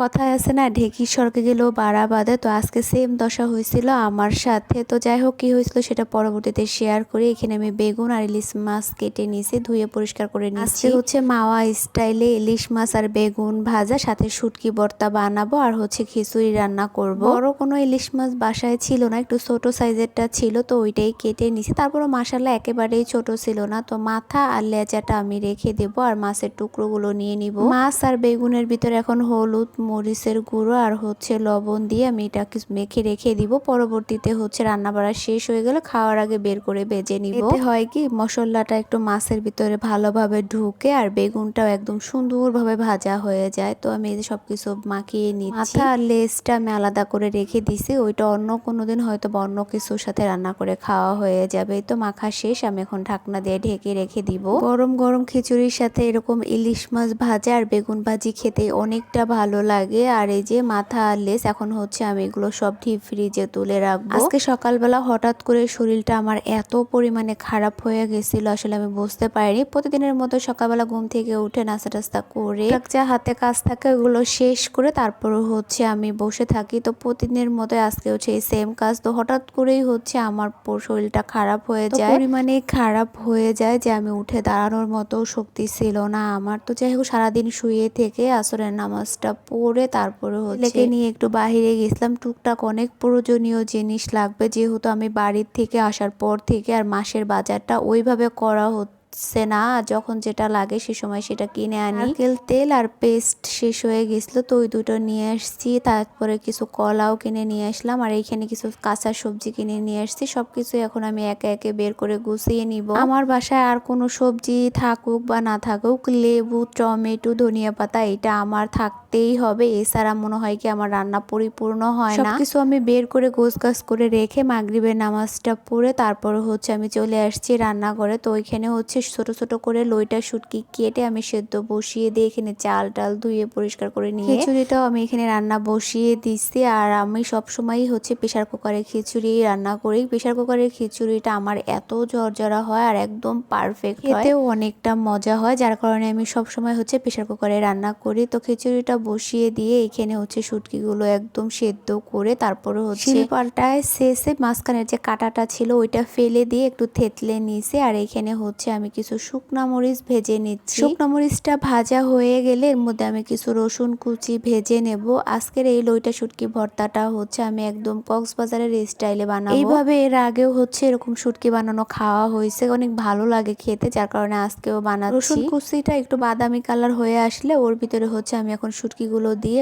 কথায় আছে না, ঢেঁকির স্বর্গে গেলেও বাড়া বাঁধে। তো আজকে সেম দশা হয়েছিল আমার সাথে। তো যাই হোক, কি হয়েছিল সেটা পরবর্তীতে শেয়ার করি। এখানে আমি বেগুন আর ইলিশ মাছ কেটে নিয়েছি, ধুয়ে পরিষ্কার করে নিয়েছি। আজকে হচ্ছে মাওয়া স্টাইলে ইলিশ মাছ আর বেগুন ভাজা, সাথে শুটকি ভর্তা বানাবো আর হচ্ছে খিচুড়ি রান্না করব। বড় কোনো ইলিশ মাছ বাসায় ছিল না, একটু ছোট সাইজেরটা ছিল, তো ওইটাই কেটে নিয়েছি। তারপরও মাশাআল্লাহ একেবারেই ছোট ছিল না। তো মাথা আর লেজাটা আমি রেখে দেবো আর মাছের টুকরোগুলো নিয়ে নিব। মাছ আর বেগুনের ভিতরে এখন হলুদ, মরিচের গুঁড়ো আর হচ্ছে লবণ দিয়ে আমি এটাকে মেখে রেখে দিব। পরবর্তীতে হচ্ছে রান্না বাড়া শেষ হয়ে গেলে খাওয়ার আগে বের করে ভেজে নিব। এতে হয় কি, মশলাটা একটু মাছের ভিতরে ভালোভাবে ঢুকে আর বেগুনটাও একদম সুন্দরভাবে ভাজা হয়ে যায়। তো আমি এই যে সবকিছু মাখিয়ে নিচ্ছি। মাথা আর লেজটা আমি আলাদা করে রেখে দিছি, ওইটা অন্য কোনো দিন হয়তো বা অন্য কিছুর সাথে রান্না করে খাওয়া হয়ে যাবে। তো মাখা শেষ, আমি এখন ঢাকনা দিয়ে ঢেকে রেখে দিব। গরম গরম খিচুড়ির সাথে এরকম ইলিশ মাছ ভাজা আর বেগুন ভাজি খেতে অনেকটা ভালো লাগে। আর এই যে মাথা আর লেজ এখন হচ্ছে আমি এগুলো সব ডিপ ফ্রিজে তুলে রাখবো। আজকে সকালবেলা হঠাৎ করে শরীরটা আমার এত পরিমাণে খারাপ হয়ে গেছিল, আসলে আমি বুঝতে পারিনি। প্রতিদিনের মতো সকালবেলা ঘুম থেকে উঠে নাস্তা টাস্তা করে যা হাতে কাজ থাকে ওগুলো শেষ করে তারপর হচ্ছে আমি বসে থাকি। তো প্রতিদিনের মতো আজকে হচ্ছে এই সেম কাজ। তো হঠাৎ করেই হচ্ছে আমার শরীরটা খারাপ হয়ে যায়, পরিমাণে খারাপ হয়ে যায় যে আমি উঠে দাঁড়ানোর মতো শক্তি ছিল না আমার। তো যাই হোক, সারাদিন শুয়ে থেকে আসরের নামাজটা পড়ে তারপরে ছেলেকে নিয়ে একটু বাহিরে গেছিলাম। টুকটাক অনেক প্রয়োজনীয় জিনিস লাগবে, যেহেতু আমি বাড়ির থেকে আসার পর থেকে আর মাসের বাজারটা ওইভাবে করা হচ্ছে না। যখন যেটা লাগে সে সময় সেটা কিনে আনি। নারকেল তেল আর পেস্ট শেষ হয়ে গেছিলো, তো ওই দুটো নিয়ে আসছি। তারপরে কিছু কলাও কিনে নিয়ে আসলাম আর এইখানে কিছু কাঁচা সবজি কিনে নিয়ে আসছি। সবকিছু এখন আমি একে একে বের করে গুছিয়ে নিব। আমার বাসায় আর কোনো সবজি থাকুক বা না থাকুক, লেবু, টমেটো, ধনিয়া পাতা এটা আমার থাকতেই হবে। এছাড়া মনে হয় কি আমার রান্না পরিপূর্ণ হয় না। সবকিছু আমি বের করে গোছগাছ করে রেখে মাগরিবের নামাজটা পড়ে তারপরে হচ্ছে আমি চলে আসছি রান্নাঘরে। তো ওইখানে হচ্ছে ছোট ছোট করে লইটা শুটকি কেটে আমি সেদ্ধ বসিয়ে দিয়ে এখানে চাল টাল ধুয়ে পরিষ্কার করে নিয়ে খিচুড়িটাও আমি এখানে রান্না বসিয়ে দিচ্ছি। আর আমি সবসময়ই হচ্ছে প্রেশার কুকারে খিচুড়ি রান্না করি। প্রেশার কুকারের খিচুড়িটা আমার এত ঝরঝরা হয় আর একদম পারফেক্ট হয়, এতেও অনেকটা মজা হয়, যার কারণে আমি সবসময় হচ্ছে প্রেশার কুকারে রান্না করি। তো খিচুড়িটা বসিয়ে দিয়ে এখানে হচ্ছে শুটকিগুলো একদম সেদ্ধ করে তারপরে হচ্ছে শিলপাটায় শেষে মাঝখানের যে কাঁটাটা ছিল ওইটা ফেলে দিয়ে একটু থেতলে নিয়েছে। আর এখানে হচ্ছে আমি কিছু শুকনা মরিচ ভেজে নিচ্ছি। শুকনা মরিচটা ভাজা হয়ে গেলে এর মধ্যে আমি কিছু রসুন কুচি ভেজে নেব। আজকের এই লইটা শুটকি ভর্তাটা হচ্ছে আমি একদম কক্সবাজারের স্টাইলে বানাবো। এইভাবে এর আগেও হচ্ছে এরকম শুটকি বানানো খাওয়া হয়েছে, অনেক ভালো লাগে খেতে, যার কারণে আজকেও বানাচ্ছি। রসুন কুচিটা একটু বাদামি কালার হয়ে আসলে ওর ভিতরে হচ্ছে আমি এখন শুটকিগুলো দিয়ে